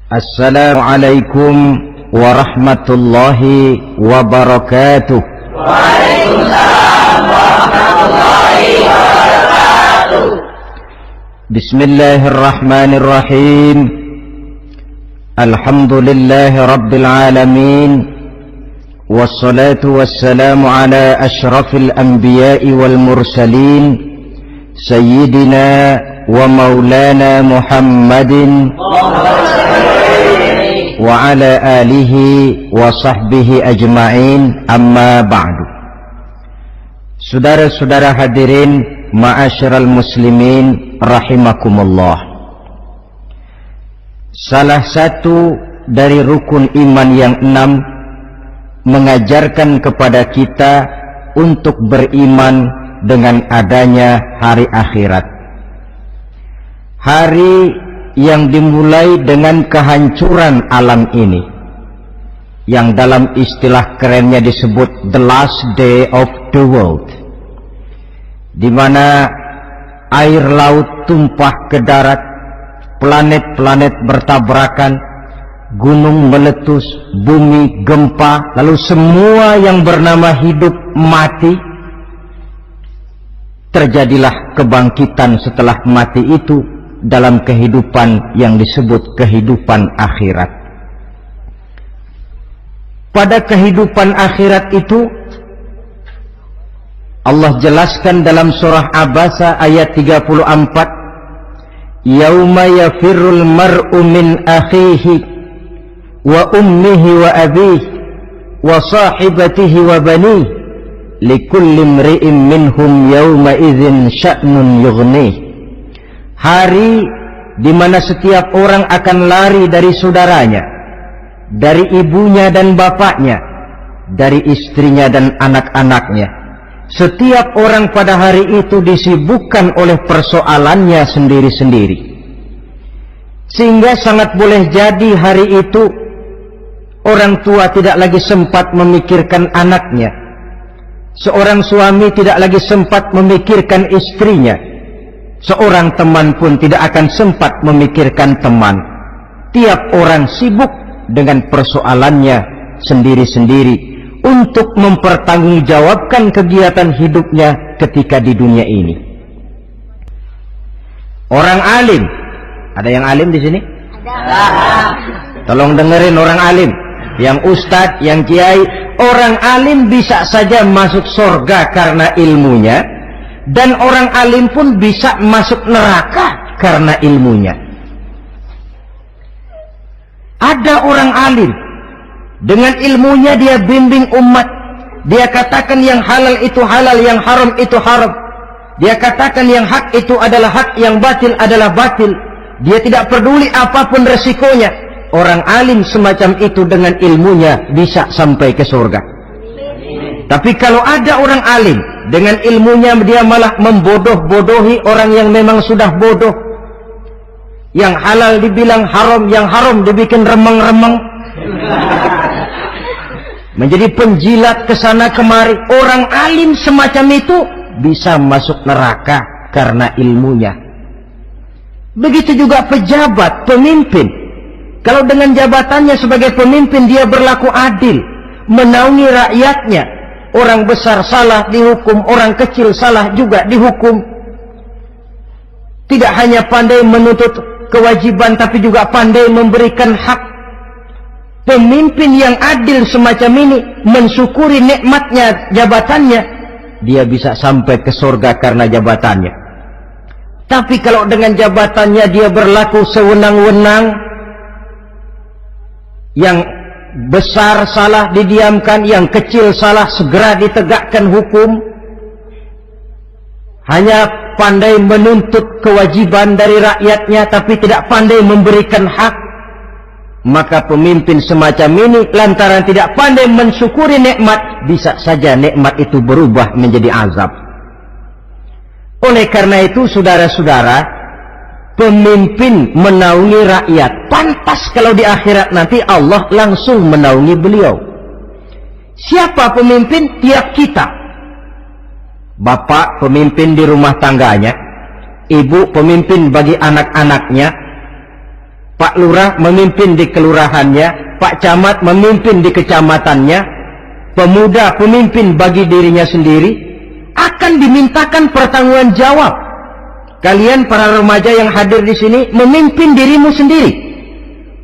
Assalamualaikum warahmatullahi wabarakatuh. Waalaikumsalam warahmatullahi wabarakatuh. Bismillahirrahmanirrahim. Alhamdulillahi rabbil alamin. Wassalatu wassalamu ala ashrafil anbiya'i wal mursalin, Sayyidina wa maulana Muhammadin wa ala alihi wa sahbihi ajma'in, amma ba'du. Saudara-saudara hadirin, ma'asyiral muslimin rahimakumullah. Salah satu dari rukun iman yang 6 mengajarkan kepada kita untuk beriman dengan adanya hari akhirat. Hari yang dimulai dengan kehancuran alam ini, yang dalam istilah kerennya disebut the last day of the world, di mana air laut tumpah ke darat, planet-planet bertabrakan, gunung meletus, bumi gempa, lalu semua yang bernama hidup mati. Terjadilah kebangkitan setelah mati itu dalam kehidupan yang disebut kehidupan akhirat. Pada kehidupan akhirat itu Allah jelaskan dalam surah Abasa ayat 34, yauma yafirrul mar'u min akhihi wa ummihi wa abihi wa sahibatihi wa banihi likulli imri'in minhum yawma idzin sya'nun yughnih. Hari di mana setiap orang akan lari dari saudaranya, dari ibunya dan bapaknya, dari istrinya dan anak-anaknya. Setiap orang pada hari itu disibukkan oleh persoalannya sendiri-sendiri, sehingga sangat boleh jadi hari itu orang tua tidak lagi sempat memikirkan anaknya, seorang suami tidak lagi sempat memikirkan istrinya, seorang teman pun tidak akan sempat memikirkan teman. Tiap orang sibuk dengan persoalannya sendiri-sendiri untuk mempertanggungjawabkan kegiatan hidupnya ketika di dunia ini. Orang alim, ada yang alim di sini? Ada. Tolong dengerin orang alim, yang ustadz, yang kiai. Orang alim bisa saja masuk surga karena ilmunya, dan orang alim pun bisa masuk neraka karena ilmunya. Ada orang alim, dengan ilmunya dia bimbing umat. Dia katakan yang halal itu halal, yang haram itu haram. Dia katakan yang hak itu adalah hak, yang batil adalah batil. Dia tidak peduli apapun resikonya. Orang alim semacam itu dengan ilmunya bisa sampai ke surga. Tapi kalau ada orang alim, dengan ilmunya dia malah membodoh-bodohi orang yang memang sudah bodoh. Yang halal dibilang haram, yang haram dibikin remeng-remeng. Menjadi penjilat kesana kemari. Orang alim semacam itu bisa masuk neraka karena ilmunya. Begitu juga pejabat, pemimpin. Kalau dengan jabatannya sebagai pemimpin dia berlaku adil, menaungi rakyatnya, orang besar salah dihukum, orang kecil salah juga dihukum. Tidak hanya pandai menuntut kewajiban, tapi juga pandai memberikan hak. Pemimpin yang adil semacam ini mensyukuri nikmatnya jabatannya, dia bisa sampai ke surga karena jabatannya. Tapi kalau dengan jabatannya dia berlaku sewenang-wenang, yang besar salah didiamkan, yang kecil salah segera ditegakkan hukum, hanya pandai menuntut kewajiban dari rakyatnya tapi tidak pandai memberikan hak, maka pemimpin semacam ini lantaran tidak pandai mensyukuri nikmat, bisa saja nikmat itu berubah menjadi azab. Oleh karena itu saudara-saudara, pemimpin menaungi rakyat, pantas kalau di akhirat nanti Allah langsung menaungi beliau. Siapa pemimpin? Tiap kita. Bapak pemimpin di rumah tangganya, ibu pemimpin bagi anak-anaknya, Pak Pak Lurah memimpin di kelurahannya, Pak Camat memimpin di kecamatannya, pemuda pemimpin bagi dirinya sendiri, akan dimintakan pertanggungan jawab. Kalian para remaja yang hadir di sini memimpin dirimu sendiri.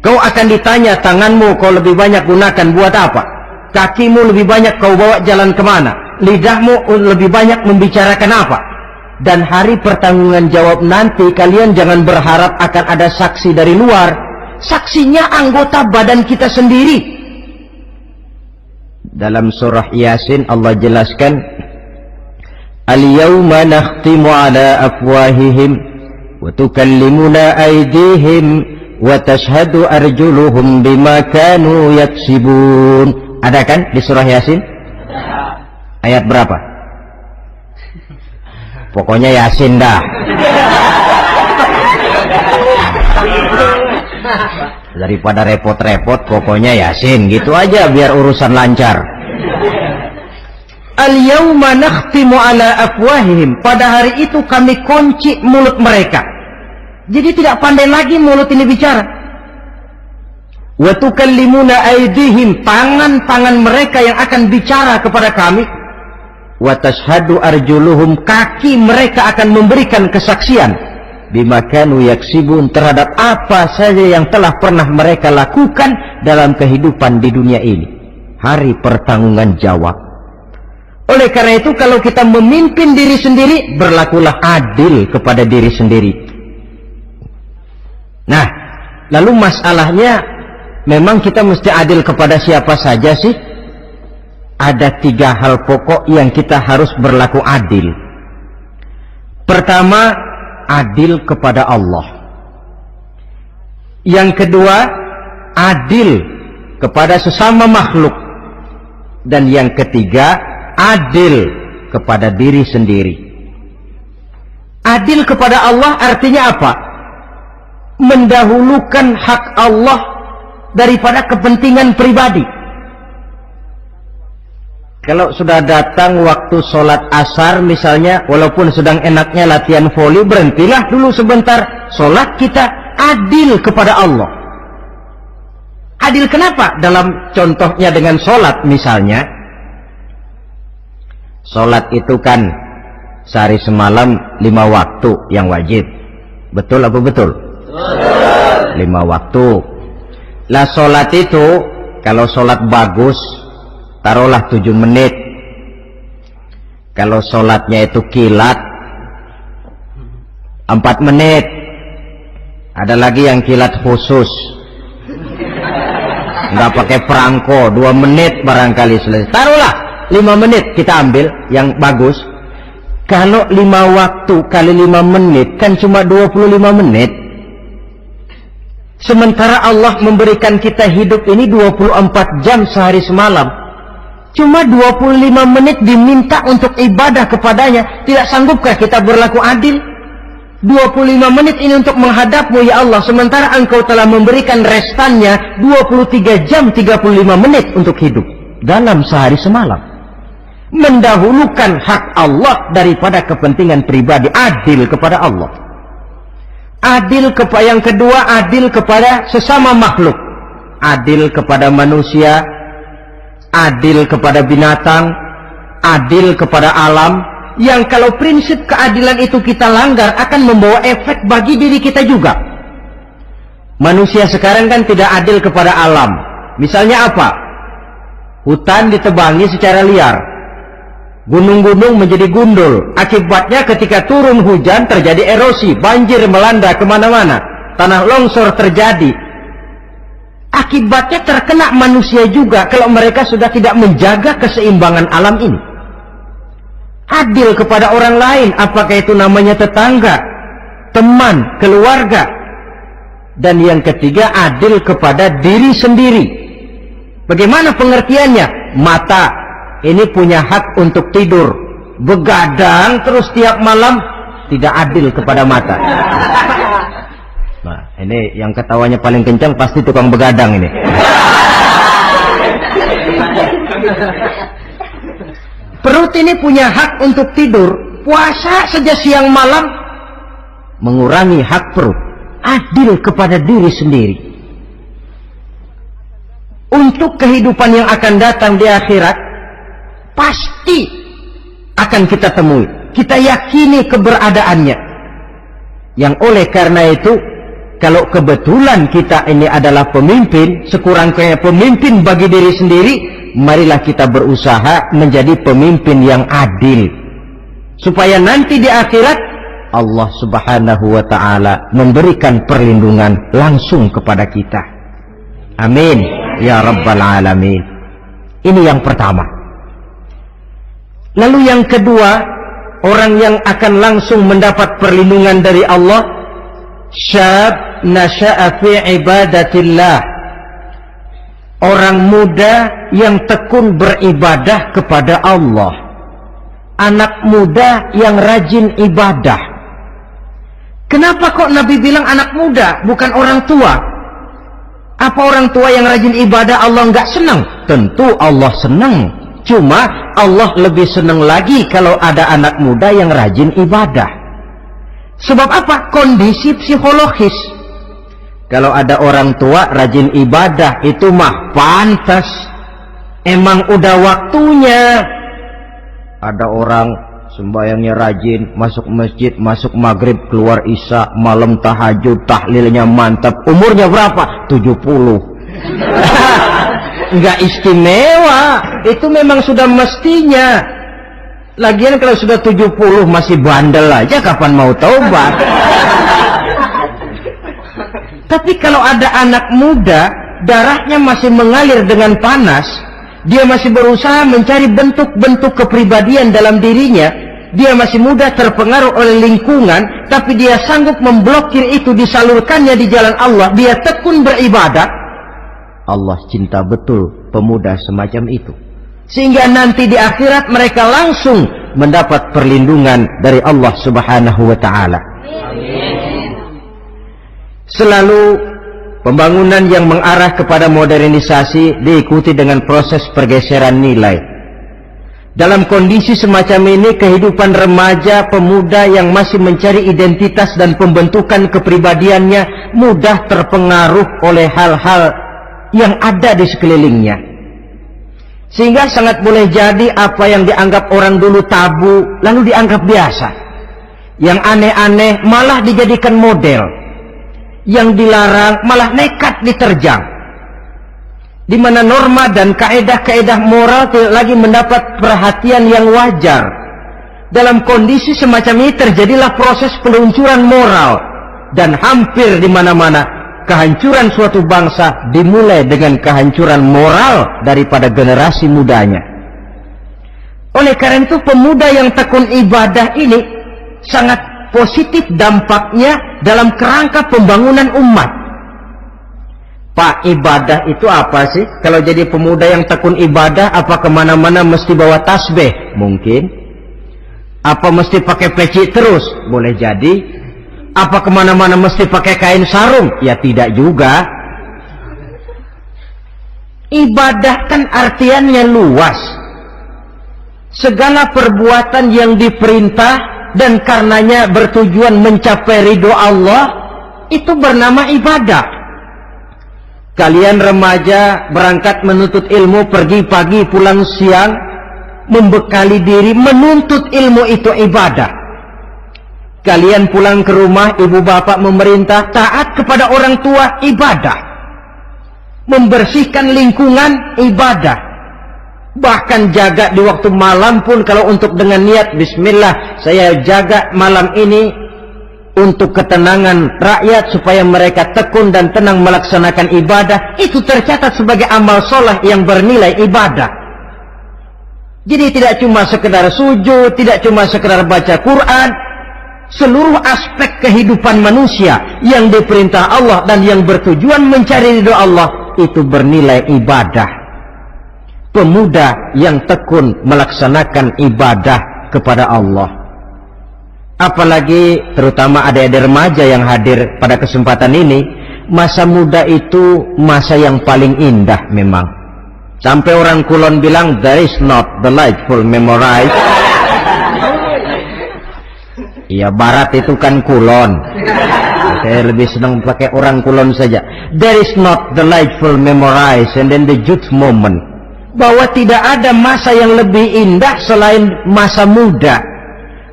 Kau akan ditanya, tanganmu kau lebih banyak gunakan buat apa? Kakimu lebih banyak kau bawa jalan kemana? Lidahmu lebih banyak membicarakan apa? Dan hari pertanggungan jawab nanti kalian jangan berharap akan ada saksi dari luar. Saksinya anggota badan kita sendiri. Dalam surah Yasin Allah jelaskan, Al-yawma nakhtimu ala afwahihim wa tukallimuna aydihim wa tashhadu arjuluhum bima kanu yaksibun. Ada kan di surah Yasin? Ayat berapa? Pokoknya Yasin dah. Daripada repot-repot, pokoknya Yasin gitu aja biar urusan lancar. Al-yawma nakhtimu ala afwahihim. Pada hari itu kami kunci mulut mereka. Jadi tidak pandai lagi mulut ini bicara. Wa tukallimuna aydihim, tangan-tangan mereka yang akan bicara kepada kami. Wa tashhadu arjuluhum, kaki mereka akan memberikan kesaksian bima kanu yaksibun, terhadap apa saja yang telah pernah mereka lakukan dalam kehidupan di dunia ini. Hari pertanggungan jawab. Oleh karena itu kalau kita memimpin diri sendiri, berlakulah adil kepada diri sendiri. Nah, lalu masalahnya memang kita mesti adil kepada siapa saja sih? Ada 3 hal pokok yang kita harus berlaku adil. Pertama, adil kepada Allah. Yang kedua, adil kepada sesama makhluk. Dan yang ketiga, adil kepada diri sendiri. Adil kepada Allah artinya apa? Mendahulukan hak Allah daripada kepentingan pribadi. Kalau sudah datang waktu sholat asar misalnya, walaupun sedang enaknya latihan voli, berhentilah dulu sebentar. Sholat kita adil kepada Allah. Adil kenapa? Dalam contohnya dengan sholat misalnya, sholat itu kan sehari semalam 5 waktu yang wajib. Betul apa betul? Betul. 5 waktu. Lah sholat itu kalau sholat bagus taruhlah 7 menit. Kalau sholatnya itu kilat 4 menit. Ada lagi yang kilat khusus, nggak pakai perangko, 2 menit barangkali selesai. Taruhlah 5 menit kita ambil yang bagus. Kalau 5 waktu kali 5 menit kan cuma 25 menit. Sementara Allah memberikan kita hidup ini 24 jam sehari semalam. Cuma 25 menit diminta untuk ibadah kepadanya. Tidak sanggupkah kita berlaku adil? 25 menit ini untuk menghadapmu ya Allah, sementara engkau telah memberikan restannya 23 jam 35 menit untuk hidup dalam sehari semalam. Mendahulukan hak Allah daripada kepentingan pribadi. Adil kepada Allah. Adil kepada yang kedua, adil kepada sesama makhluk. Adil kepada manusia, adil kepada binatang, adil kepada alam. Yang kalau prinsip keadilan itu kita langgar akan membawa efek bagi diri kita juga. Manusia sekarang kan tidak adil kepada alam. Misalnya apa? Hutan ditebangi secara liar, gunung-gunung menjadi gundul. Akibatnya ketika turun hujan terjadi erosi, banjir melanda kemana-mana, tanah longsor terjadi. Akibatnya terkena manusia juga kalau mereka sudah tidak menjaga keseimbangan alam ini. Adil kepada orang lain, apakah itu namanya tetangga, teman, keluarga. Dan yang ketiga, adil kepada diri sendiri. Bagaimana pengertiannya? Mata ini punya hak untuk tidur, begadang terus tiap malam, tidak adil kepada mata. Nah, ini yang ketawanya paling kencang pasti tukang begadang ini. Perut ini punya hak untuk tidur, puasa saja siang malam, mengurangi hak perut. Adil kepada diri sendiri. untuk kehidupan yang akan datang di akhirat, pasti akan kita temui, kita yakini keberadaannya. Yang oleh karena itu, kalau kebetulan kita ini adalah pemimpin, sekurang-kurangnya pemimpin bagi diri sendiri, marilah kita berusaha menjadi pemimpin yang adil, supaya nanti di akhirat Allah Subhanahu wa ta'ala memberikan perlindungan langsung kepada kita. Amin ya rabbal alamin. Ini yang pertama. Lalu yang kedua, orang yang akan langsung mendapat perlindungan dari Allah, syab nasya'a fi ibadatillah, orang muda yang tekun beribadah kepada Allah, anak muda yang rajin ibadah. Kenapa kok Nabi bilang anak muda, bukan orang tua? Apa orang tua yang rajin ibadah Allah nggak senang? Tentu Allah senang. Cuma Allah lebih senang lagi kalau ada anak muda yang rajin ibadah. Sebab apa? Kondisi psikologis. Kalau ada orang tua rajin ibadah, itu mah pantas. Emang udah waktunya. Ada orang sembayangnya rajin, masuk masjid, masuk maghrib, keluar isya, malam tahajud, tahlilnya mantap. Umurnya berapa? 70. Enggak istimewa. Itu memang sudah mestinya. Lagian kalau sudah 70 masih bandel aja, kapan mau taubat? Tapi kalau ada anak muda, darahnya masih mengalir dengan panas, dia masih berusaha mencari bentuk-bentuk kepribadian dalam dirinya, dia masih muda, terpengaruh oleh lingkungan, tapi dia sanggup memblokir itu, disalurkannya di jalan Allah, dia tekun beribadah. Allah cinta betul pemuda semacam itu, sehingga nanti di akhirat mereka langsung mendapat perlindungan dari Allah Subhanahu wa ta'ala. Selalu pembangunan yang mengarah kepada modernisasi diikuti dengan proses pergeseran nilai. Dalam kondisi semacam ini, kehidupan remaja pemuda yang masih mencari identitas dan pembentukan kepribadiannya mudah terpengaruh oleh hal-hal yang ada di sekelilingnya. Sehingga sangat boleh jadi apa yang dianggap orang dulu tabu, lalu dianggap biasa. Yang aneh-aneh malah dijadikan model. Yang dilarang malah nekat diterjang. Di mana norma dan kaedah-kaedah moral tidak lagi mendapat perhatian yang wajar. Dalam kondisi semacam ini terjadilah proses peluncuran moral, dan hampir di mana-mana kehancuran suatu bangsa dimulai dengan kehancuran moral daripada generasi mudanya. Oleh karena itu, pemuda yang tekun ibadah ini sangat positif dampaknya dalam kerangka pembangunan umat. Pak, ibadah itu apa sih? Kalau jadi pemuda yang tekun ibadah, apa kemana-mana mesti bawa tasbih? Mungkin. Apa mesti pakai peci terus? Boleh jadi. Apa kemana-mana mesti pakai kain sarung? Ya tidak juga. Ibadah kan artiannya luas. Segala perbuatan yang diperintah dan karenanya bertujuan mencapai ridho Allah, itu bernama ibadah. Kalian remaja berangkat menuntut ilmu, pergi pagi pulang siang, membekali diri menuntut ilmu, itu ibadah. Kalian pulang ke rumah, ibu bapak memerintah taat kepada orang tua, ibadah. Membersihkan lingkungan, ibadah. Bahkan jaga di waktu malam pun, kalau untuk dengan niat bismillah, saya jaga malam ini untuk ketenangan rakyat supaya mereka tekun dan tenang melaksanakan ibadah, itu tercatat sebagai amal soleh yang bernilai ibadah. Jadi tidak cuma sekedar sujud, tidak cuma sekedar baca Quran, seluruh aspek kehidupan manusia yang diperintah Allah dan yang bertujuan mencari ridho Allah, itu bernilai ibadah. Pemuda yang tekun melaksanakan ibadah kepada Allah. Apalagi terutama adik-adik remaja yang hadir pada kesempatan ini, masa muda itu masa yang paling indah memang. Sampai orang Kulon bilang, there is not delightful memorize. Iya, barat itu kan Kulon. Saya lebih senang pakai orang Kulon saja. There is not delightful memorize and then the youth moment. Bahwa tidak ada masa yang lebih indah selain masa muda.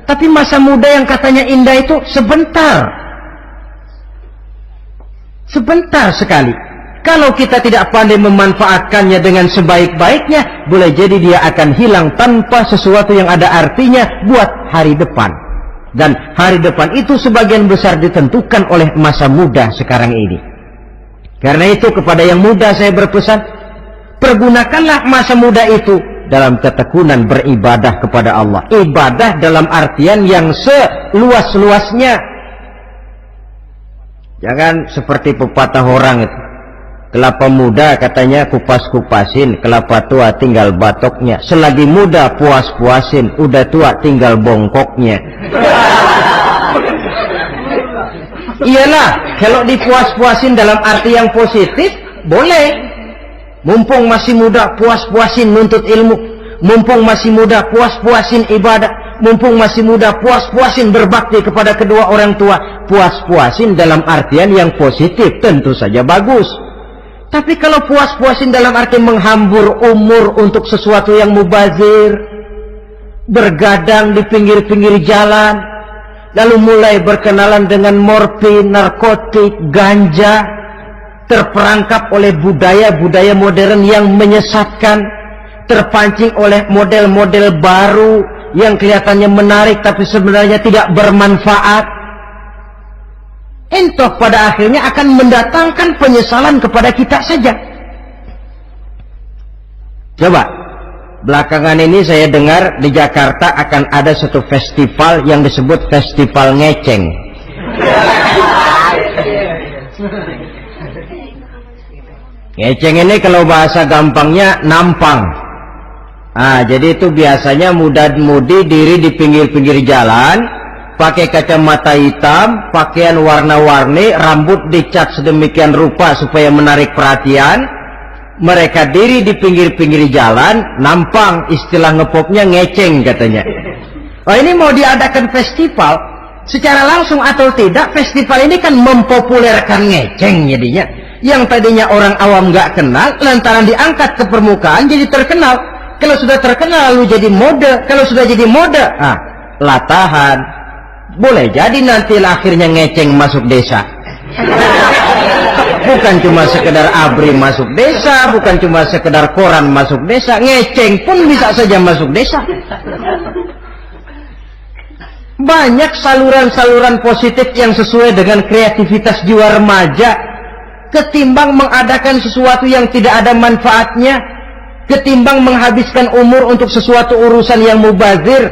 Tapi masa muda yang katanya indah itu sebentar. Sebentar sekali. Kalau kita tidak pandai memanfaatkannya dengan sebaik-baiknya, boleh jadi dia akan hilang tanpa sesuatu yang ada artinya buat hari depan. Dan hari depan itu sebagian besar ditentukan oleh masa muda sekarang ini. Karena itu kepada yang muda saya berpesan, pergunakanlah masa muda itu dalam ketekunan beribadah kepada Allah. Ibadah dalam artian yang seluas-luasnya. Jangan seperti pepatah orang itu. Kelapa muda katanya kupas-kupasin, kelapa tua tinggal batoknya. Selagi muda puas-puasin, udah tua tinggal bongkoknya. Iyalah, kalau dipuas-puasin dalam arti yang positif, boleh. Mumpung masih muda, puas-puasin nuntut ilmu. Mumpung masih muda, puas-puasin ibadah. Mumpung masih muda, puas-puasin berbakti kepada kedua orang tua. Puas-puasin dalam artian yang positif, tentu saja bagus. Tapi kalau puas-puasin dalam arti menghambur umur untuk sesuatu yang mubazir, bergadang di pinggir-pinggir jalan, lalu mulai berkenalan dengan morfin, narkotik, ganja, terperangkap oleh budaya-budaya modern yang menyesatkan, terpancing oleh model-model baru yang kelihatannya menarik tapi sebenarnya tidak bermanfaat. Entah pada akhirnya akan mendatangkan penyesalan kepada kita saja. Coba, belakangan ini saya dengar di Jakarta akan ada satu festival yang disebut Festival Ngeceng. Ngeceng ini kalau bahasa gampangnya nampang. Jadi itu biasanya muda-mudi diri di pinggir-pinggir jalan, pakai kacamata hitam, pakaian warna-warni, rambut dicat sedemikian rupa supaya menarik perhatian. Mereka diri di pinggir-pinggir jalan, nampang, istilah ngepopnya ngeceng katanya. Ini mau diadakan festival, secara langsung atau tidak, festival ini kan mempopulerkan ngeceng jadinya. Yang tadinya orang awam nggak kenal, lantaran diangkat ke permukaan jadi terkenal. Kalau sudah terkenal lalu jadi mode, kalau sudah jadi mode, latahan. Boleh jadi nanti akhirnya ngeceng masuk desa. Bukan cuma sekedar abri masuk desa, bukan cuma sekedar koran masuk desa, ngeceng pun bisa saja masuk desa. Banyak saluran-saluran positif yang sesuai dengan kreativitas jiwa remaja, ketimbang mengadakan sesuatu yang tidak ada manfaatnya, ketimbang menghabiskan umur untuk sesuatu urusan yang mubazir.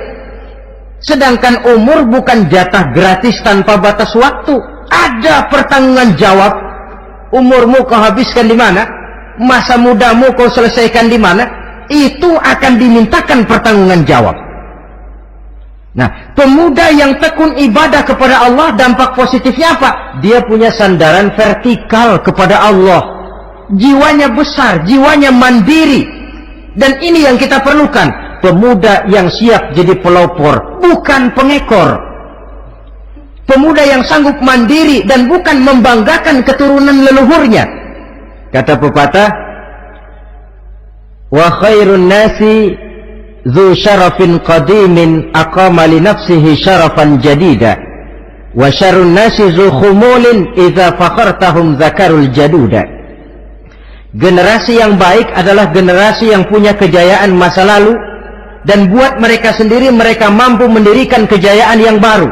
Sedangkan umur bukan jatah gratis tanpa batas waktu. Ada pertanggungan jawab. Umurmu kau habiskan di mana? Masa mudamu kau selesaikan di mana? Itu akan dimintakan pertanggungan jawab. Nah, pemuda yang tekun ibadah kepada Allah, dampak positifnya apa? Dia punya sandaran vertikal kepada Allah. Jiwanya besar, jiwanya mandiri. Dan ini yang kita perlukan. Pemuda yang siap jadi pelopor, bukan pengekor. Pemuda yang sanggup mandiri dan bukan membanggakan keturunan leluhurnya. Kata pepatah, wa khairun nasi dzu syarafin qadimin aqama li nafsihi syarafan jadida wa syarrun nasi dzu khumulin idza fakhartahum zakarul jaduda. Generasi yang baik adalah generasi yang punya kejayaan masa lalu, dan buat mereka sendiri mereka mampu mendirikan kejayaan yang baru.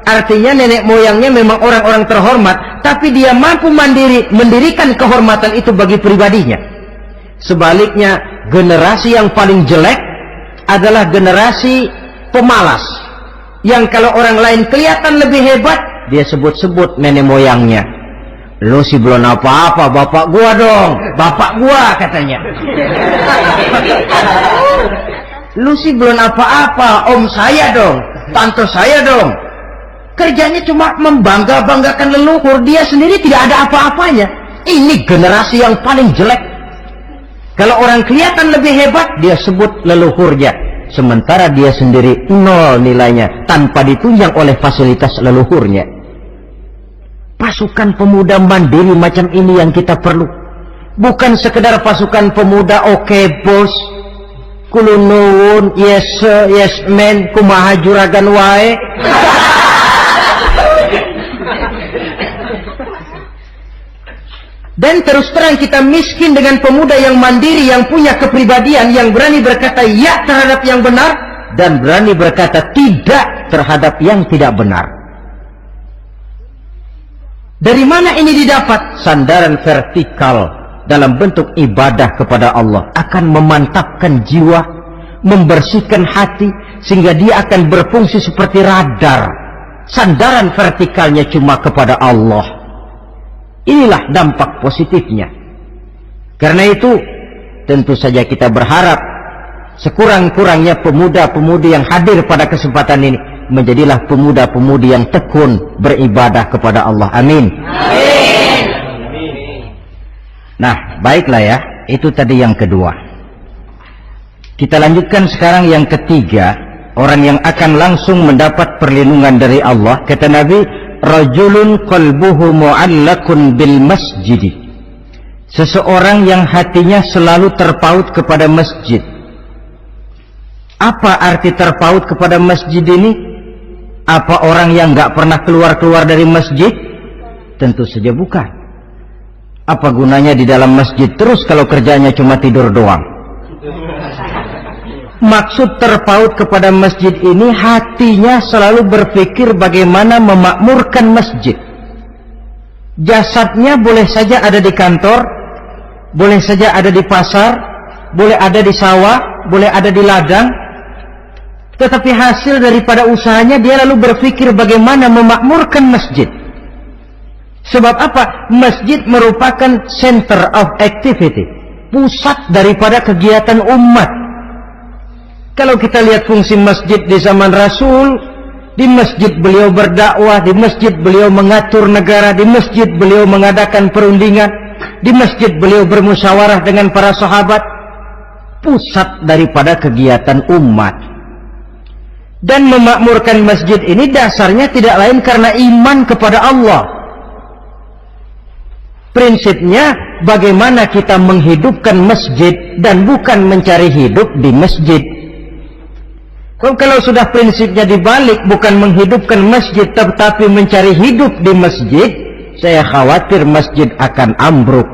Artinya nenek moyangnya memang orang-orang terhormat, tapi dia mampu mandiri mendirikan kehormatan itu bagi pribadinya. Sebaliknya, generasi yang paling jelek adalah generasi pemalas, yang kalau orang lain kelihatan lebih hebat, dia sebut-sebut nenek moyangnya. Lu sih belum apa-apa, bapak gua dong, bapak gua katanya. Lu sih belum apa-apa, om saya dong, tante saya dong. Kerjanya cuma membangga-banggakan leluhur, dia sendiri tidak ada apa-apanya. Ini generasi yang paling jelek. Kalau orang kelihatan lebih hebat, dia sebut leluhurnya, sementara dia sendiri nol nilainya, tanpa ditunjang oleh fasilitas leluhurnya. pasukan pemuda mandiri macam ini yang kita perlu. Bukan sekedar pasukan pemuda oke bos, kulunuwun, yes sir, yes man, kumaha juragan wae. Dan terus terang kita miskin dengan pemuda yang mandiri, yang punya kepribadian, yang berani berkata ya terhadap yang benar dan berani berkata tidak terhadap yang tidak benar. Dari mana ini didapat? Sandaran vertikal dalam bentuk ibadah kepada Allah akan memantapkan jiwa, membersihkan hati, sehingga dia akan berfungsi seperti radar. Sandaran vertikalnya cuma kepada Allah. Inilah dampak positifnya. Karena itu tentu saja kita berharap sekurang-kurangnya pemuda-pemudi yang hadir pada kesempatan ini menjadilah pemuda-pemudi yang tekun beribadah kepada Allah. Amin. Amin. Nah, baiklah ya, itu tadi yang kedua. Kita lanjutkan sekarang yang ketiga, orang yang akan langsung mendapat perlindungan dari Allah. Kata Nabi, rajulun qalbuhu mu'allakun bil masjid. Seseorang yang hatinya selalu terpaut kepada masjid. Apa arti terpaut kepada masjid ini? Apa orang yang gak pernah keluar-keluar dari masjid? Tentu saja bukan. Apa gunanya di dalam masjid terus kalau kerjanya cuma tidur doang? Maksud terpaut kepada masjid ini, hatinya selalu berpikir bagaimana memakmurkan masjid. Jasadnya boleh saja ada di kantor, boleh saja ada di pasar, boleh ada di sawah, boleh ada di ladang, tetapi hasil daripada usahanya dia lalu berpikir bagaimana memakmurkan masjid. Sebab apa? Masjid merupakan center of activity, pusat daripada kegiatan umat. Kalau kita lihat fungsi masjid di zaman Rasul, di masjid beliau berdakwah, di masjid beliau mengatur negara, di masjid beliau mengadakan perundingan, di masjid beliau bermusyawarah dengan para sahabat, pusat daripada kegiatan umat. Dan memakmurkan masjid ini dasarnya tidak lain karena iman kepada Allah. Prinsipnya bagaimana kita menghidupkan masjid dan bukan mencari hidup di masjid. Kalau sudah prinsipnya dibalik, bukan menghidupkan masjid tetapi mencari hidup di masjid, saya khawatir masjid akan ambruk.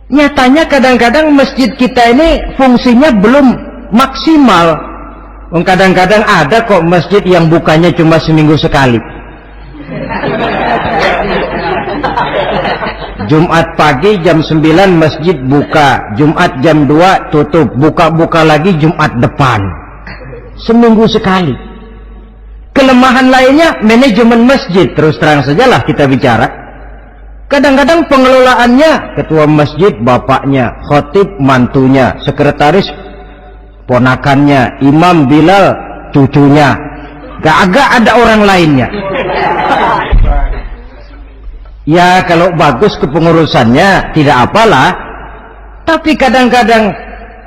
Nyatanya kadang-kadang masjid kita ini fungsinya belum maksimal. Kadang-kadang ada kok masjid yang bukanya cuma seminggu sekali. Jumat pagi jam 9 masjid buka, Jumat jam 2 tutup, buka-buka lagi Jumat depan. Seminggu sekali. Kelemahan lainnya manajemen masjid, terus terang sajalah kita bicara. Kadang-kadang pengelolaannya ketua masjid bapaknya, khotib mantunya, sekretaris ponakannya, imam Bilal cucunya. Gak ada orang lainnya. Ya kalau bagus kepengurusannya tidak apalah. Tapi kadang-kadang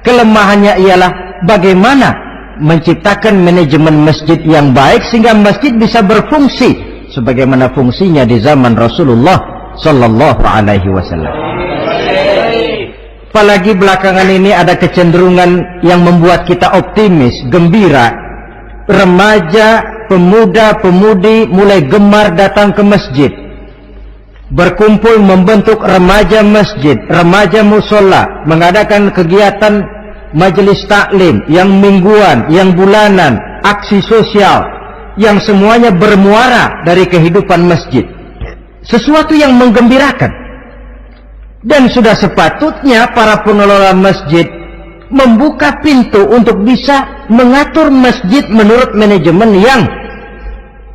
kelemahannya ialah bagaimana menciptakan manajemen masjid yang baik sehingga masjid bisa berfungsi sebagaimana fungsinya di zaman Rasulullah Sallallahu Alaihi Wasallam. Apalagi belakangan ini ada kecenderungan yang membuat kita optimis, gembira. Remaja, pemuda, pemudi mulai gemar datang ke masjid. Berkumpul membentuk remaja masjid, remaja musola, mengadakan kegiatan majelis taklim yang mingguan, yang bulanan, aksi sosial, yang semuanya bermuara dari kehidupan masjid. Sesuatu yang menggembirakan. Dan sudah sepatutnya para pengelola masjid membuka pintu untuk bisa mengatur masjid menurut manajemen yang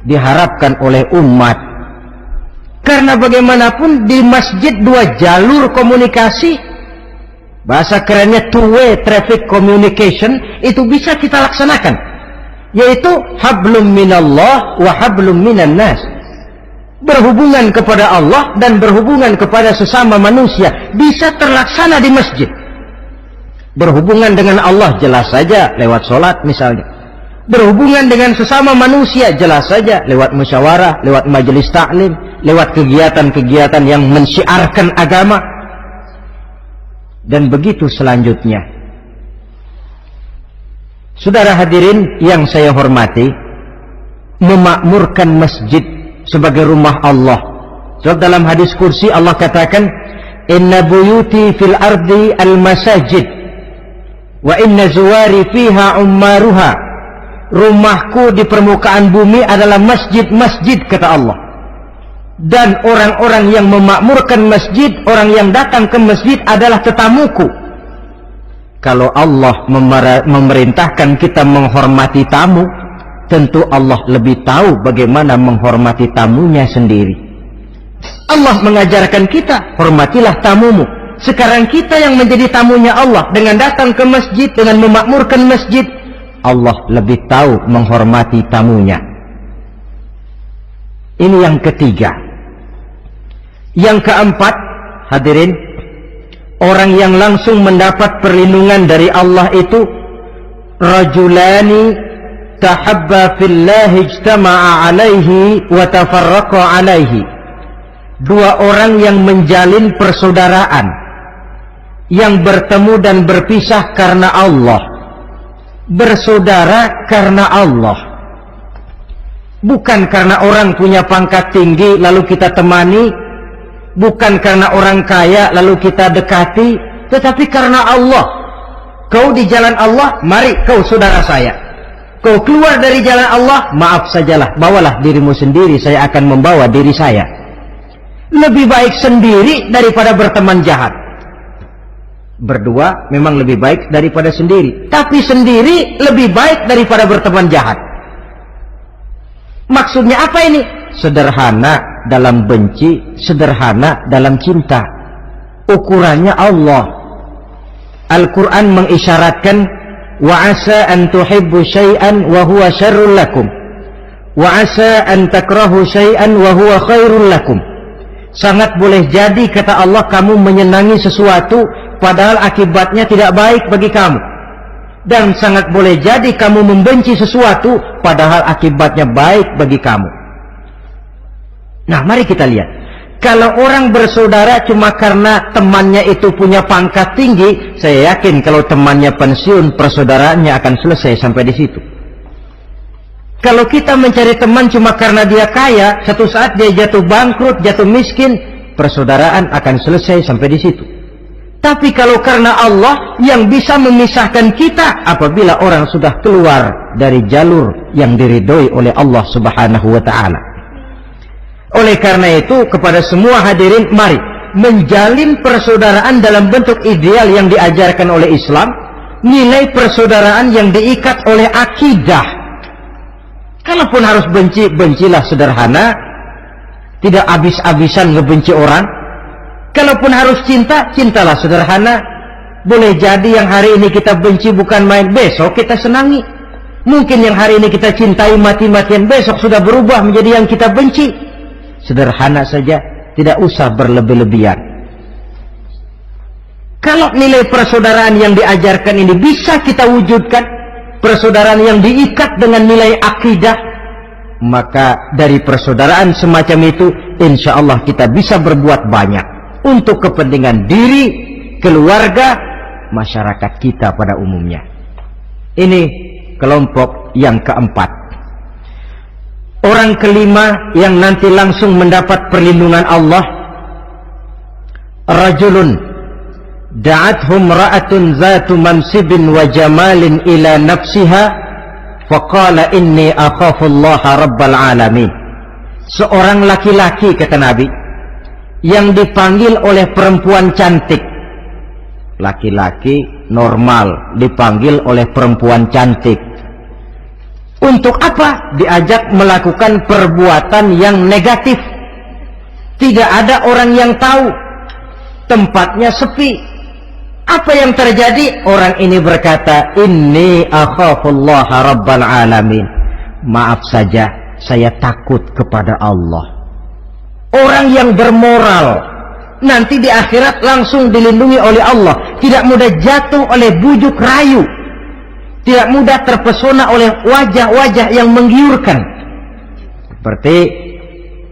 diharapkan oleh umat. Karena bagaimanapun di masjid dua jalur komunikasi, bahasa kerennya two-way traffic communication, itu bisa kita laksanakan, yaitu hablum minallah wa hablum minan nas. Berhubungan kepada Allah dan berhubungan kepada sesama manusia bisa terlaksana di masjid. Berhubungan dengan Allah jelas saja lewat sholat misalnya. Berhubungan dengan sesama manusia jelas saja lewat musyawarah, lewat majelis taklim, lewat kegiatan-kegiatan yang mensyiarkan agama. Dan begitu selanjutnya. Saudara hadirin yang saya hormati, memakmurkan masjid sebagai rumah Allah. Sebab dalam hadis kursi Allah katakan, inna buyuti fil ardi al masajid wa inna zuwari fiha ummaruha. Rumahku di permukaan bumi adalah masjid-masjid, kata Allah. Dan orang-orang yang memakmurkan masjid, orang yang datang ke masjid adalah tetamuku. Kalau Allah memerintahkan kita menghormati tamu, tentu Allah lebih tahu bagaimana menghormati tamunya sendiri. Allah mengajarkan kita, hormatilah tamumu. Sekarang kita yang menjadi tamunya Allah dengan datang ke masjid, dengan memakmurkan masjid, Allah lebih tahu menghormati tamunya. Ini yang ketiga. Yang keempat, hadirin, orang yang langsung mendapat perlindungan dari Allah itu rajulani tahabba fillahi ijtama'a alaihi wa tafarraqa alaihi. Dua orang yang menjalin persaudaraan, yang bertemu dan berpisah karena Allah. Bersaudara karena Allah, bukan karena orang punya pangkat tinggi lalu kita temani, bukan karena orang kaya lalu kita dekati, tetapi karena Allah. Kau di jalan Allah, mari kau saudara saya. Kau keluar dari jalan Allah, maaf sajalah, bawalah dirimu sendiri, saya akan membawa diri saya. Lebih baik sendiri daripada berteman jahat. Berdua memang lebih baik daripada sendiri, tapi sendiri lebih baik daripada berteman jahat. Maksudnya apa ini? Sederhana dalam benci, sederhana dalam cinta. Ukurannya Allah. Al-Quran mengisyaratkan, wa asa an tuhibbu syai'an wa huwa syarrul lakum, wa asa an takrahu syai'an wa huwa khairul lakum. Sangat boleh jadi, kata Allah, kamu menyenangi sesuatu padahal akibatnya tidak baik bagi kamu. Dan sangat boleh jadi kamu membenci sesuatu padahal akibatnya baik bagi kamu. Nah, mari kita lihat. Kalau orang bersaudara cuma karena temannya itu punya pangkat tinggi, saya yakin kalau temannya pensiun, persaudaraannya akan selesai sampai di situ. Kalau kita mencari teman cuma karena dia kaya, satu saat dia jatuh bangkrut, jatuh miskin, persaudaraan akan selesai sampai di situ. Tapi kalau karena Allah yang bisa memisahkan kita apabila orang sudah keluar dari jalur yang diridhoi oleh Allah Subhanahu wa taala. Oleh karena itu, kepada semua hadirin, mari menjalin persaudaraan dalam bentuk ideal yang diajarkan oleh Islam, nilai persaudaraan yang diikat oleh akidah. Kalaupun harus benci, bencilah sederhana, tidak habis-habisan ngebenci orang. Kalaupun harus cinta, cintalah sederhana. Boleh jadi yang hari ini kita benci bukan main, besok kita senangi. Mungkin yang hari ini kita cintai mati-matian, besok sudah berubah menjadi yang kita benci. Sederhana saja, tidak usah berlebih-lebihan. Kalau nilai persaudaraan yang diajarkan ini bisa kita wujudkan, persaudaraan yang diikat dengan nilai akidah, maka dari persaudaraan semacam itu insya Allah kita bisa berbuat banyak untuk kepentingan diri, keluarga, masyarakat kita pada umumnya. Ini kelompok yang keempat. Orang kelima yang nanti langsung mendapat perlindungan Allah, rajulun da'athum ra'atun zatu mansibin wa jamalin ila nafsiha faqala inni akhafullaha rabbal alamin. Seorang laki-laki, kata Nabi, yang dipanggil oleh perempuan cantik. Laki-laki normal dipanggil oleh perempuan cantik. Untuk apa? Diajak melakukan perbuatan yang negatif. Tidak ada orang yang tahu. Tempatnya sepi. Apa yang terjadi? Orang ini berkata, inni akhafullaha rabbal alamin. Maaf saja, saya takut kepada Allah. Orang yang bermoral nanti di akhirat langsung dilindungi oleh Allah, tidak mudah jatuh oleh bujuk rayu. tidak mudah terpesona oleh wajah-wajah yang menggiurkan. Seperti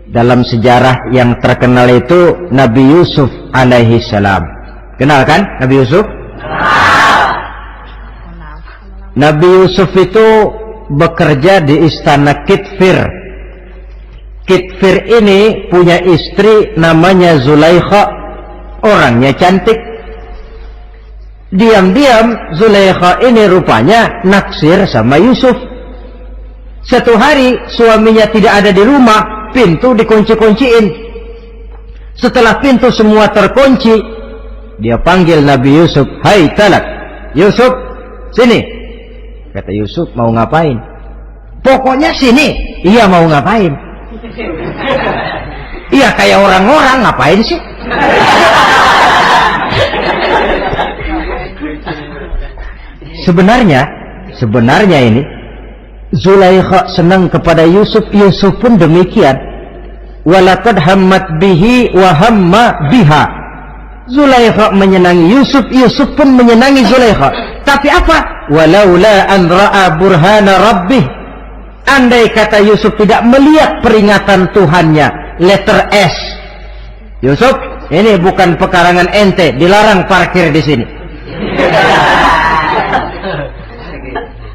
dalam sejarah yang terkenal itu Nabi Yusuf alaihi salam. Kenal kan Nabi Yusuf? Nabi Yusuf itu bekerja di istana Kitfir. Kitfir ini punya istri namanya Zulaikha, orangnya cantik. Diam-diam Zulaikha ini rupanya naksir sama Yusuf. Satu hari suaminya tidak ada di rumah, pintu dikunci-kunciin. Setelah pintu semua terkunci, dia panggil Nabi Yusuf, "Hai talak, Yusuf, sini." Kata Yusuf, "Mau ngapain?" "Pokoknya sini." "Iya, mau ngapain?" "Iya, kayak orang-orang, ngapain sih?" Sebenarnya ini Zulaikha senang kepada Yusuf, Yusuf pun demikian. Walaqad hammat bihi wa hamma biha. Zulaikha menyenangi Yusuf, Yusuf pun menyenangi Zulaikha. Tapi apa? Walaula an ra'a burhana rabbih. Andai kata Yusuf tidak melihat peringatan Tuhannya, letter S. Yusuf, ini bukan pekarangan ente, dilarang parkir di sini.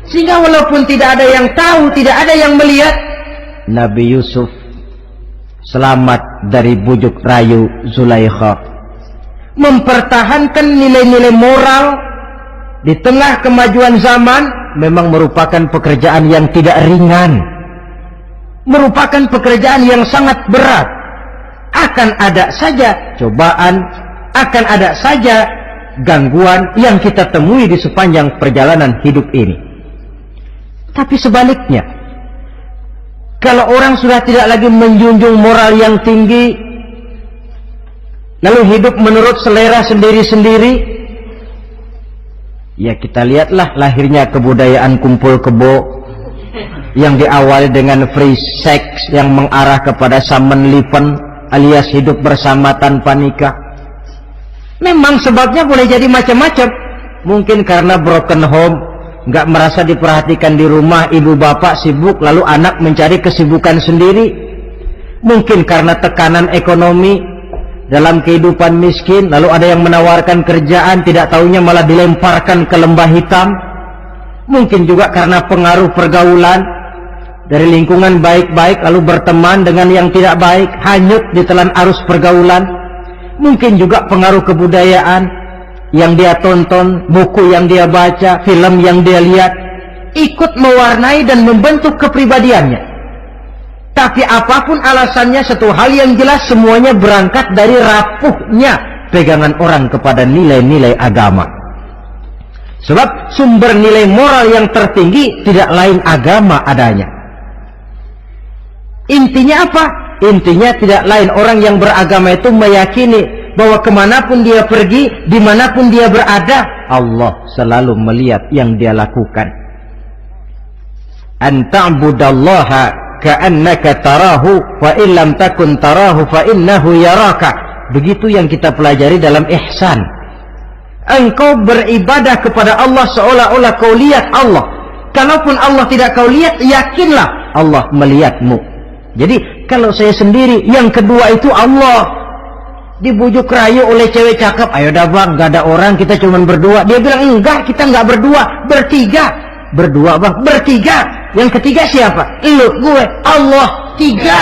Sehingga walaupun tidak ada yang tahu, tidak ada yang melihat, Nabi Yusuf selamat dari bujuk rayu Zulaikha. Mempertahankan nilai-nilai moral di tengah kemajuan zaman memang merupakan pekerjaan yang tidak ringan, merupakan pekerjaan yang sangat berat. Akan ada saja cobaan, akan ada saja gangguan yang kita temui di sepanjang perjalanan hidup ini. Tapi sebaliknya, kalau orang sudah tidak lagi menjunjung moral yang tinggi, lalu hidup menurut selera sendiri-sendiri, ya kita lihatlah lahirnya kebudayaan kumpul kebo yang diawali dengan free sex yang mengarah kepada samenleven alias hidup bersama tanpa nikah. Memang sebabnya boleh jadi macam-macam. Mungkin karena broken home, nggak merasa diperhatikan di rumah, ibu bapak sibuk, lalu anak mencari kesibukan sendiri. Mungkin karena tekanan ekonomi dalam kehidupan miskin, lalu ada yang menawarkan kerjaan, tidak taunya malah dilemparkan ke lembah hitam. Mungkin juga karena pengaruh pergaulan dari lingkungan baik-baik, lalu berteman dengan yang tidak baik, hanyut di telan arus pergaulan. Mungkin juga pengaruh kebudayaan yang dia tonton, buku yang dia baca, film yang dia lihat, ikut mewarnai dan membentuk kepribadiannya. Tapi apapun alasannya, satu hal yang jelas, semuanya berangkat dari rapuhnya pegangan orang kepada nilai-nilai agama. Sebab sumber nilai moral yang tertinggi tidak lain agama adanya. Intinya apa? Intinya tidak lain orang yang beragama itu meyakini bahwa kemanapun dia pergi, dimanapun dia berada, Allah selalu melihat yang dia lakukan. An ta'budallaha ka'annaka tarahu fa illam takun tarahu fa innahu yaraka. Begitu yang kita pelajari dalam ihsan. Engkau beribadah kepada Allah seolah-olah kau lihat Allah. Kalaupun Allah tidak kau lihat, yakinlah Allah melihatmu. Jadi kalau saya sendiri, yang kedua itu Allah. Dibujuk rayu oleh cewek cakep, "Ayo dah bang, gak ada orang, kita cuma berdua." Dia bilang, "Enggak, kita enggak berdua, bertiga." "Berdua bang?" "Bertiga." "Yang ketiga siapa?" "Lu, gue, Allah, tiga."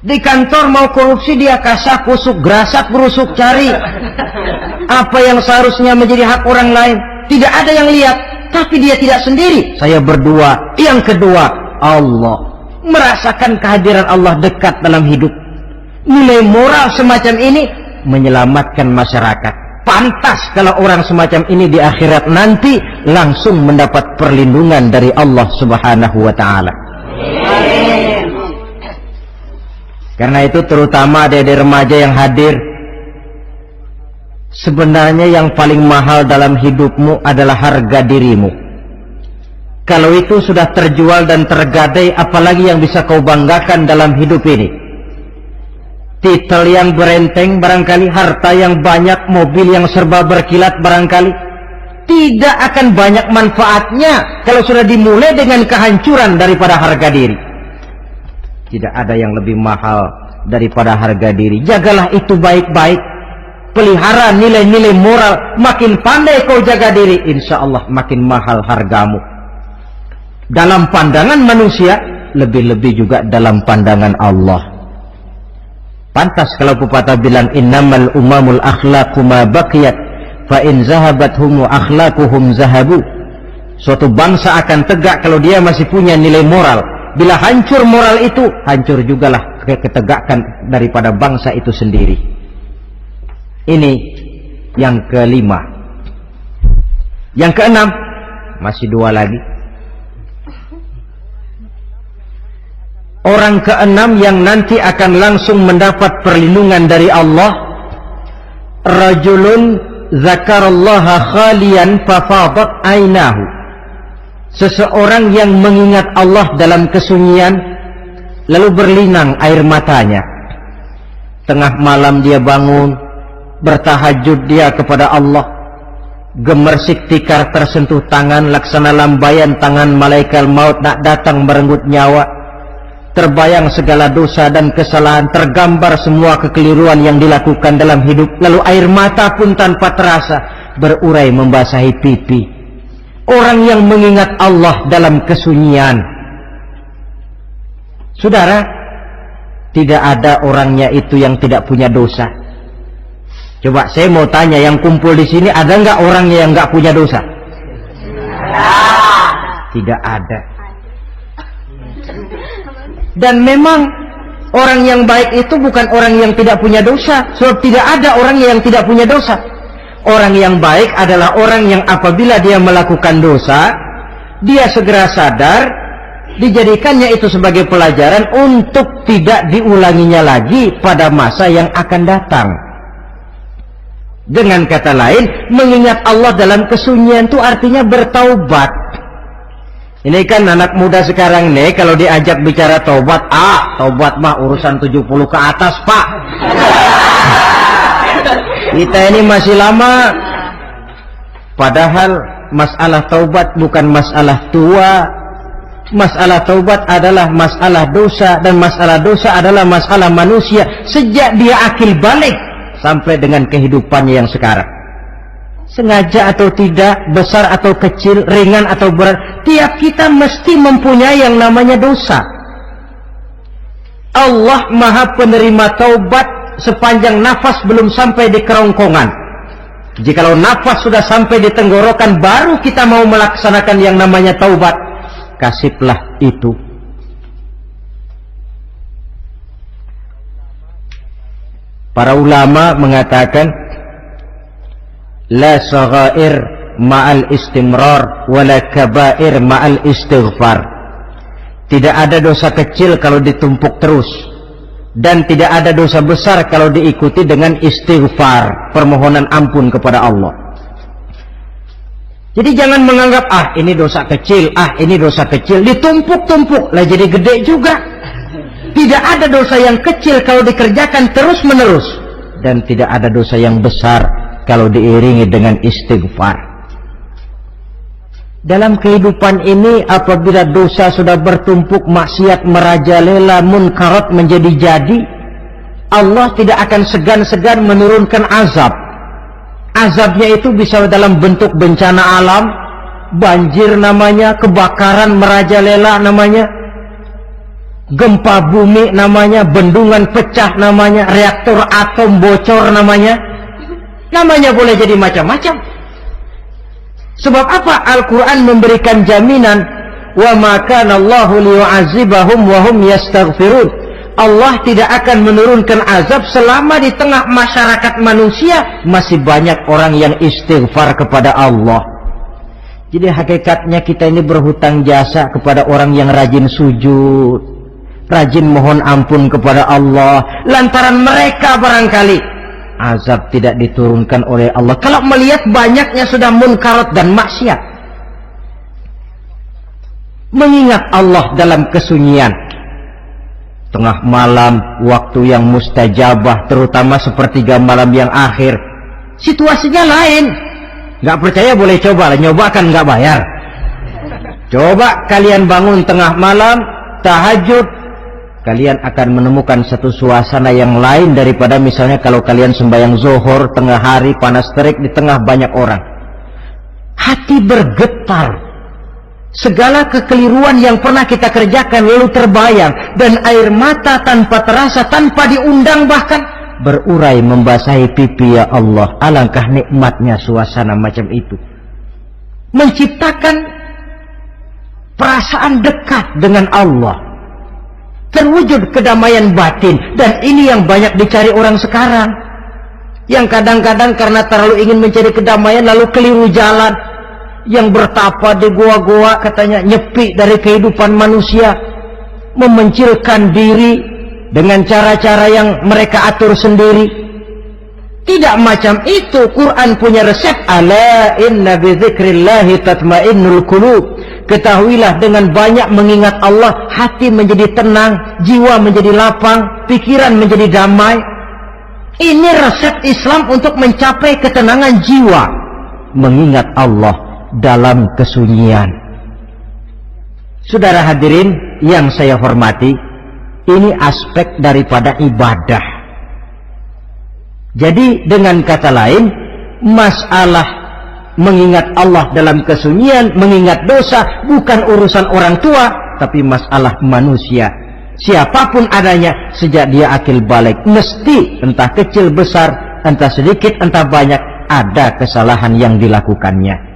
Di kantor mau korupsi, dia kasak kusuk, gerasak berusuk, cari apa yang seharusnya menjadi hak orang lain. Tidak ada yang lihat, tapi dia tidak sendiri. Saya berdua. Yang kedua, Allah. Merasakan kehadiran Allah dekat dalam hidup. Nilai moral semacam ini menyelamatkan masyarakat. Pantas kalau orang semacam ini di akhirat nanti langsung mendapat perlindungan dari Allah Subhanahu wa ta'ala. Karena itu terutama adik-adik remaja yang hadir, sebenarnya yang paling mahal dalam hidupmu adalah harga dirimu. Kalau itu sudah terjual dan tergadai, apalagi yang bisa kau banggakan dalam hidup ini? titel yang berenteng barangkali, harta yang banyak, mobil yang serba berkilat barangkali, tidak akan banyak manfaatnya kalau sudah dimulai dengan kehancuran daripada harga diri. Tidak ada yang lebih mahal daripada harga diri. Jagalah itu baik-baik, pelihara nilai-nilai moral. Makin pandai kau jaga diri, insya Allah makin mahal hargamu dalam pandangan manusia, lebih-lebih juga dalam pandangan Allah. Pantas kalau pepatah bilang innamal umamul akhlaqu ma baqiyat fa in zahabathum akhlaquhum zahabu. Suatu bangsa akan tegak kalau dia masih punya nilai moral. Bila hancur moral itu, hancur jugalah ketegakan daripada bangsa itu sendiri. Ini yang kelima. Yang keenam, masih dua lagi. Orang keenam yang nanti akan langsung mendapat perlindungan dari Allah, rajulun zakarallaha khalian fafadat ainahu. Seseorang yang mengingat Allah dalam kesunyian, lalu berlinang air matanya. Tengah malam dia bangun, bertahajud dia kepada Allah, gemersik tikar tersentuh tangan, laksana lambayan tangan malaikat maut nak datang merenggut nyawa. Terbayang segala dosa dan kesalahan, tergambar semua kekeliruan yang dilakukan dalam hidup. Lalu air mata pun tanpa terasa berurai membasahi pipi. Orang yang mengingat Allah dalam kesunyian. Saudara, tidak ada orangnya itu yang tidak punya dosa. Coba saya mau tanya, yang kumpul di sini ada nggak orangnya yang nggak punya dosa? Tidak ada. Dan memang orang yang baik itu bukan orang yang tidak punya dosa, sebab tidak ada orang yang tidak punya dosa. Orang yang baik adalah orang yang apabila dia melakukan dosa, dia segera sadar, dijadikannya itu sebagai pelajaran untuk tidak diulanginya lagi pada masa yang akan datang. Dengan kata lain, mengingat Allah dalam kesunyian itu artinya bertaubat. Ini kan anak muda sekarang nih, kalau diajak bicara taubat, taubat mah urusan 70 ke atas, Pak. Kita ini masih lama. Padahal masalah taubat bukan masalah tua. Masalah taubat adalah masalah dosa, dan masalah dosa adalah masalah manusia sejak dia akil balik sampai dengan kehidupannya yang sekarang. Sengaja atau tidak, besar atau kecil, ringan atau berat, tiap kita mesti mempunyai yang namanya dosa. Allah Maha penerima taubat sepanjang nafas belum sampai di kerongkongan. Jikalau nafas sudah sampai di tenggorokan, baru kita mau melaksanakan yang namanya taubat. Kasihlah itu. Para ulama mengatakan, la saghair ma'al istimrar wala kabair ma'al istighfar. Tidak ada dosa kecil kalau ditumpuk terus, dan tidak ada dosa besar kalau diikuti dengan istighfar, permohonan ampun kepada Allah. Jadi jangan menganggap ini dosa kecil, ini dosa kecil, ditumpuk-tumpuk lah jadi gede juga. Tidak ada dosa yang kecil kalau dikerjakan terus menerus, dan tidak ada dosa yang besar kalau diiringi dengan istighfar. Dalam kehidupan ini, apabila dosa sudah bertumpuk, maksiat merajalela, munkarat menjadi-jadi, Allah tidak akan segan-segan menurunkan azab. Azabnya itu bisa dalam bentuk bencana alam, banjir namanya, kebakaran merajalela namanya, gempa bumi namanya, bendungan pecah namanya, reaktor atom bocor namanya. Namanya boleh jadi macam-macam. Sebab apa? Al-Quran memberikan jaminan, wa ma kana Allahu liyu'adzibahum wa hum yastaghfirun. Allah tidak akan menurunkan azab selama di tengah masyarakat manusia masih banyak orang yang istighfar kepada Allah. Jadi hakikatnya kita ini berhutang jasa kepada orang yang rajin sujud, rajin mohon ampun kepada Allah. Lantaran mereka barangkali azab tidak diturunkan oleh Allah. Kalau melihat banyaknya sudah munkarat dan maksiat, mengingat Allah dalam kesunyian, tengah malam, waktu yang mustajabah, terutama sepertiga malam yang akhir, situasinya lain. Nggak percaya boleh coba, nyoba kan nggak bayar. Coba kalian bangun tengah malam, tahajud, kalian akan menemukan satu suasana yang lain daripada misalnya kalau kalian sembahyang zuhur tengah hari panas terik di tengah banyak orang. Hati bergetar. Segala kekeliruan yang pernah kita kerjakan lalu terbayang, dan air mata tanpa terasa, tanpa diundang bahkan berurai membasahi pipi. Ya Allah, alangkah nikmatnya suasana macam itu, menciptakan perasaan dekat dengan Allah, terwujud kedamaian batin. Dan ini yang banyak dicari orang sekarang, yang kadang-kadang karena terlalu ingin mencari kedamaian lalu keliru jalan. Yang bertapa di goa-goa katanya nyepi dari kehidupan manusia, memencilkan diri dengan cara-cara yang mereka atur sendiri. Tidak macam itu. Quran punya resep. Ala inna bidzikrillahi tatmainnul qulub. Ketahuilah, dengan banyak mengingat Allah, hati menjadi tenang, jiwa menjadi lapang, pikiran menjadi damai. Ini resep Islam untuk mencapai ketenangan jiwa. Mengingat Allah dalam kesunyian. Saudara hadirin yang saya hormati, ini aspek daripada ibadah. Jadi dengan kata lain, masalah mengingat Allah dalam kesunyian, mengingat dosa, bukan urusan orang tua, tapi masalah manusia. Siapapun adanya, sejak dia akil balik, mesti entah kecil besar, entah sedikit entah banyak, ada kesalahan yang dilakukannya.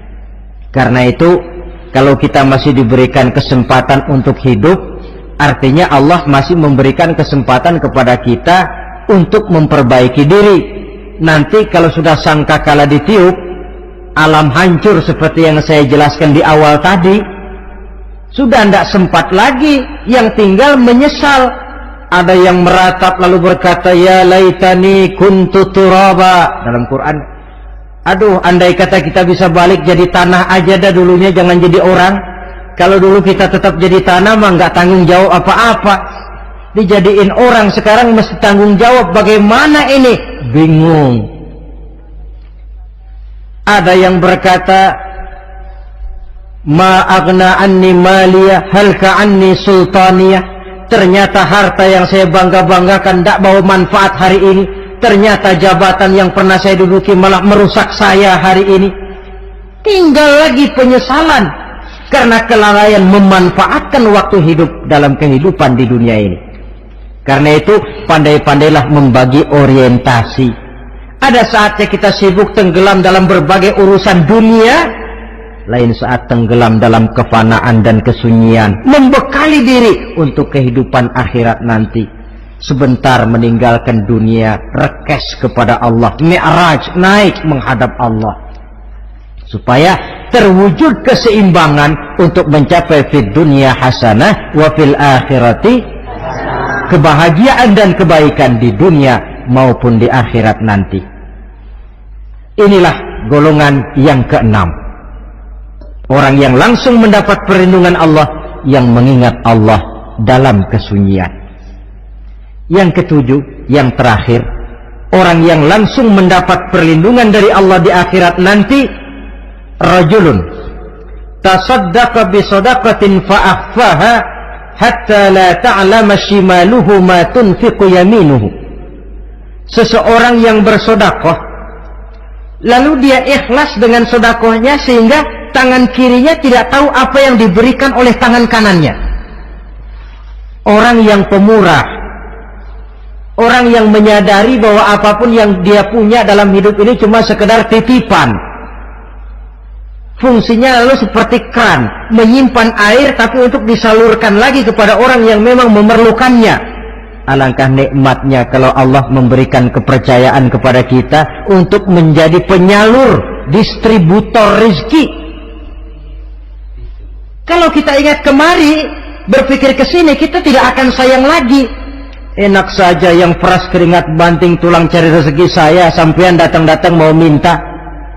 Karena itu, kalau kita masih diberikan kesempatan untuk hidup, artinya Allah masih memberikan kesempatan kepada kita untuk memperbaiki diri. Nanti kalau sudah sangkakala ditiup, alam hancur seperti yang saya jelaskan di awal tadi, sudah tidak sempat lagi, yang tinggal menyesal. Ada yang meratap lalu berkata, ya laitani kuntu turaba. Dalam Quran, aduh, andai kata kita bisa balik jadi tanah aja dah dulunya, jangan jadi orang. Kalau dulu kita tetap jadi tanah mah nggak tanggung jawab apa-apa. Dijadiin orang sekarang mesti tanggung jawab. Bagaimana ini? Bingung. Ada yang berkata, ma aghna anni maliyah halka anni sultaniyah. Ternyata harta yang saya bangga-banggakan tidak bawa manfaat hari ini. Ternyata jabatan yang pernah saya duduki malah merusak saya hari ini. Tinggal lagi penyesalan karena kelalaian memanfaatkan waktu hidup dalam kehidupan di dunia ini. Karena itu, pandai-pandailah membagi orientasi. Ada saatnya kita sibuk tenggelam dalam berbagai urusan dunia, lain saat tenggelam dalam kefanaan dan kesunyian, membekali diri untuk kehidupan akhirat nanti. Sebentar meninggalkan dunia, rekes kepada Allah, mi'raj, naik menghadap Allah, supaya terwujud keseimbangan untuk mencapai fid dunya hasanah wa fil akhirati, kebahagiaan dan kebaikan di dunia maupun di akhirat nanti. Inilah golongan yang keenam, orang yang langsung mendapat perlindungan Allah, yang mengingat Allah dalam kesunyian. Yang ketujuh, yang terakhir, orang yang langsung mendapat perlindungan dari Allah di akhirat nanti, rajulun tasaddaqa bi sadaqatin fa'akhfaha hatta la ta'lama shimaluhu ma tunfiqu yaminuhu. Seseorang yang bersedekah lalu dia ikhlas dengan sedekahnya sehingga tangan kirinya tidak tahu apa yang diberikan oleh tangan kanannya. Orang yang pemurah, orang yang menyadari bahwa apapun yang dia punya dalam hidup ini cuma sekedar titipan. Fungsinya lalu seperti keran, menyimpan air tapi untuk disalurkan lagi kepada orang yang memang memerlukannya. Alangkah nikmatnya kalau Allah memberikan kepercayaan kepada kita untuk menjadi penyalur, distributor rezeki. Kalau kita ingat kemari, berpikir ke sini, kita tidak akan sayang lagi. Enak saja yang peras keringat banting tulang cari rezeki saya, sampean datang-datang mau minta.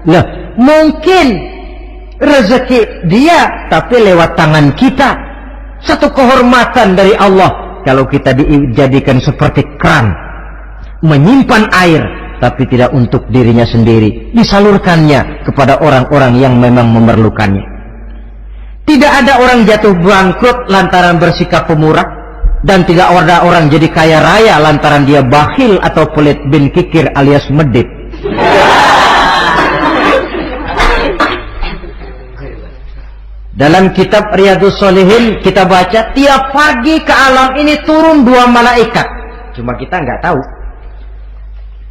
Nah, mungkin rezeki dia tapi lewat tangan kita. Satu kehormatan dari Allah kalau kita dijadikan seperti keran, menyimpan air, tapi tidak untuk dirinya sendiri, disalurkannya kepada orang-orang yang memang memerlukannya. Tidak ada orang jatuh bangkrut lantaran bersikap pemurah, dan tidak ada orang jadi kaya raya lantaran dia bakhil atau pelit bin kikir alias medit. Dalam kitab Riyadhus Shalihin kita baca tiap pagi ke alam ini turun 2 malaikat. Cuma kita nggak tahu.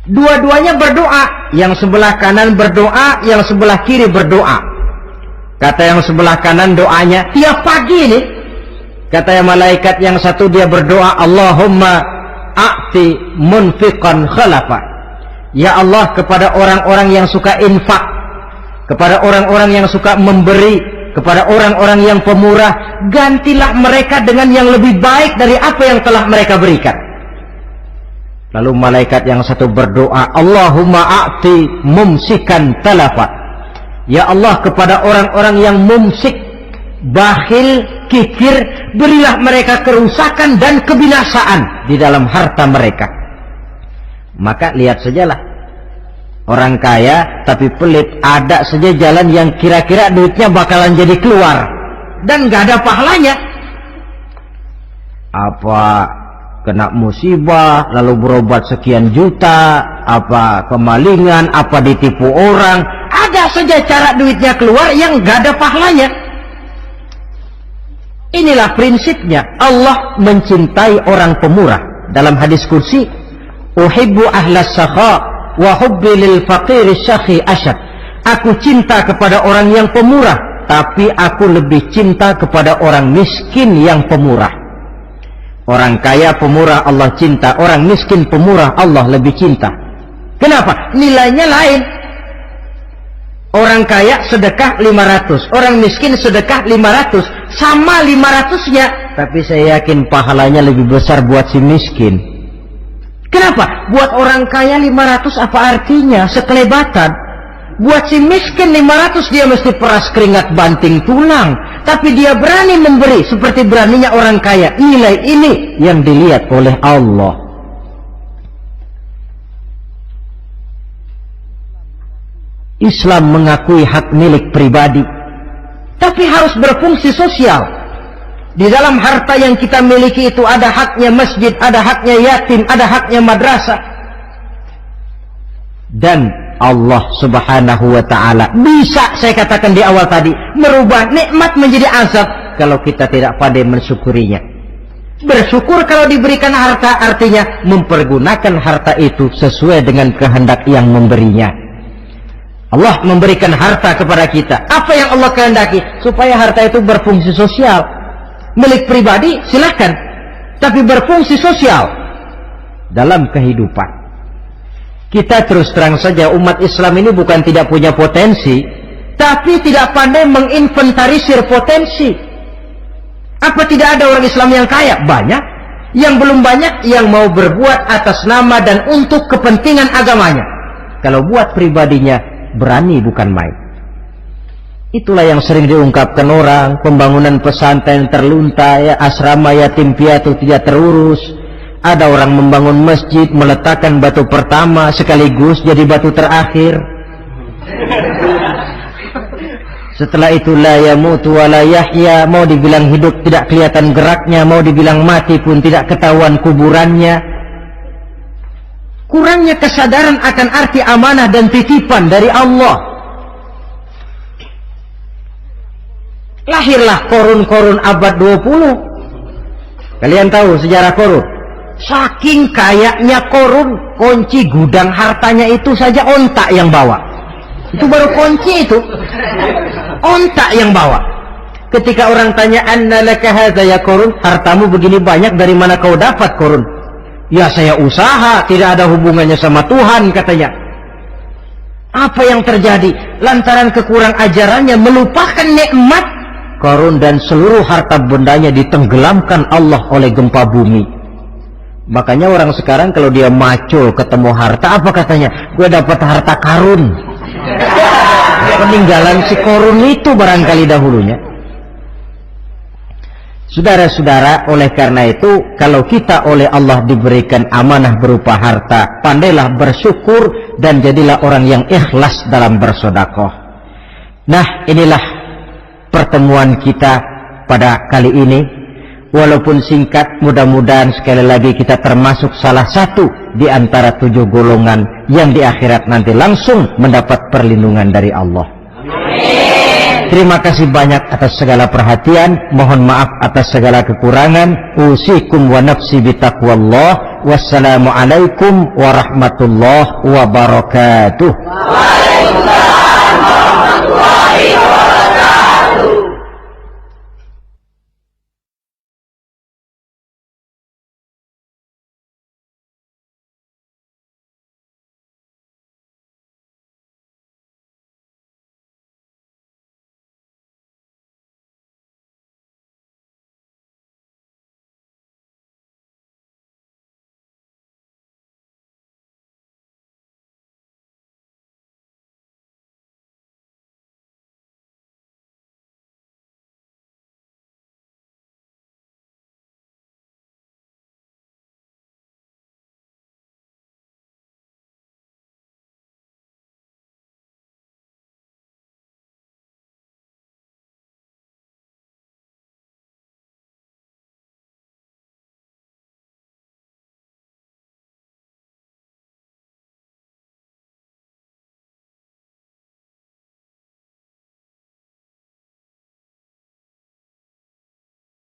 Dua-duanya berdoa. Yang sebelah kanan berdoa, yang sebelah kiri berdoa. Kata yang sebelah kanan doanya tiap pagi ini. Kata yang malaikat yang satu dia berdoa, Allahumma a'ti munfiqan khalafa. Ya Allah, kepada orang-orang yang suka infak, kepada orang-orang yang suka memberi, kepada orang-orang yang pemurah, gantilah mereka dengan yang lebih baik dari apa yang telah mereka berikan. Lalu malaikat yang satu berdoa, Allahumma a'ti mumsikan talafa. Ya Allah, kepada orang-orang yang mumsik, bakhil, kikir, berilah mereka kerusakan dan kebinasaan di dalam harta mereka. Maka lihat sajalah, orang kaya tapi pelit, ada saja jalan yang kira-kira duitnya bakalan jadi keluar dan gak ada pahalanya. Apa kena musibah lalu berobat sekian juta, apa kemalingan, apa ditipu orang, ada saja cara duitnya keluar yang gak ada pahalanya. Inilah prinsipnya. Allah mencintai orang pemurah. Dalam hadis kursi, uhibbu ahlas sakha wa hubbi lil faqir syakhi asyad. Aku cinta kepada orang yang pemurah, tapi aku lebih cinta kepada orang miskin yang pemurah. Orang kaya pemurah Allah cinta, orang miskin pemurah Allah lebih cinta. Kenapa? Nilainya lain. Orang kaya sedekah 500, orang miskin sedekah 500, sama 500-nya, tapi saya yakin pahalanya lebih besar buat si miskin. Kenapa? Buat orang kaya 500 apa artinya? Sekelebatan. Buat si miskin 500 dia mesti peras keringat banting tulang, tapi dia berani memberi seperti beraninya orang kaya. Nilai ini yang dilihat oleh Allah. Islam mengakui hak milik pribadi, tapi harus berfungsi sosial. Di dalam harta yang kita miliki itu ada haknya masjid, ada haknya yatim, ada haknya madrasah. Dan Allah Subhanahu wa ta'ala bisa, saya katakan di awal tadi, merubah nikmat menjadi azab kalau kita tidak pandai mensyukurinya. Bersyukur kalau diberikan harta artinya mempergunakan harta itu sesuai dengan kehendak yang memberinya. Allah memberikan harta kepada kita. Apa yang Allah kehendaki? Supaya harta itu berfungsi sosial. Milik pribadi silahkan, tapi berfungsi sosial dalam kehidupan. Kita terus terang saja, umat Islam ini bukan tidak punya potensi, tapi tidak pandai menginventarisir potensi. Apa tidak ada orang Islam yang kaya? Banyak. Yang belum banyak yang mau berbuat atas nama dan untuk kepentingan agamanya. Kalau buat pribadinya berani bukan main. Itulah yang sering diungkapkan orang, pembangunan pesantren terlunta, ya, asrama yatim piatu tidak terurus. Ada orang membangun masjid, meletakkan batu pertama sekaligus jadi batu terakhir. Setelah itu la yamutu wa la yahya, mau dibilang hidup tidak kelihatan geraknya, mau dibilang mati pun tidak ketahuan kuburannya. Kurangnya kesadaran akan arti amanah dan titipan dari Allah. Lahirlah Korun-Korun abad 20. Kalian tahu sejarah Korun? Saking kayanya Korun, kunci gudang hartanya itu saja onta yang bawa. Itu baru kunci itu, onta yang bawa. Ketika orang tanya, anna laka hadza ya Korun, hartamu begini banyak dari mana kau dapat Korun? Ya saya usaha, tidak ada hubungannya sama Tuhan katanya. Apa yang terjadi? Lantaran kekurang ajarannya melupakan nikmat, Korun dan seluruh harta bendanya ditenggelamkan Allah oleh gempa bumi. Makanya orang sekarang kalau dia macul ketemu harta, apa katanya? Gue dapat harta karun. Peninggalan si Korun itu barangkali dahulunya. Saudara-saudara, oleh karena itu, kalau kita oleh Allah diberikan amanah berupa harta, pandailah bersyukur dan jadilah orang yang ikhlas dalam bersedekah. Nah, inilah pertemuan kita pada kali ini. Walaupun singkat, mudah-mudahan sekali lagi kita termasuk salah satu di antara 7 golongan yang di akhirat nanti langsung mendapat perlindungan dari Allah. Terima kasih banyak atas segala perhatian. Mohon maaf atas segala kekurangan. Usikum wa nafsi bitaqwallah. Wassalamualaikum warahmatullahi wabarakatuh. Waalaikumsalam warahmatullahi wabarakatuh.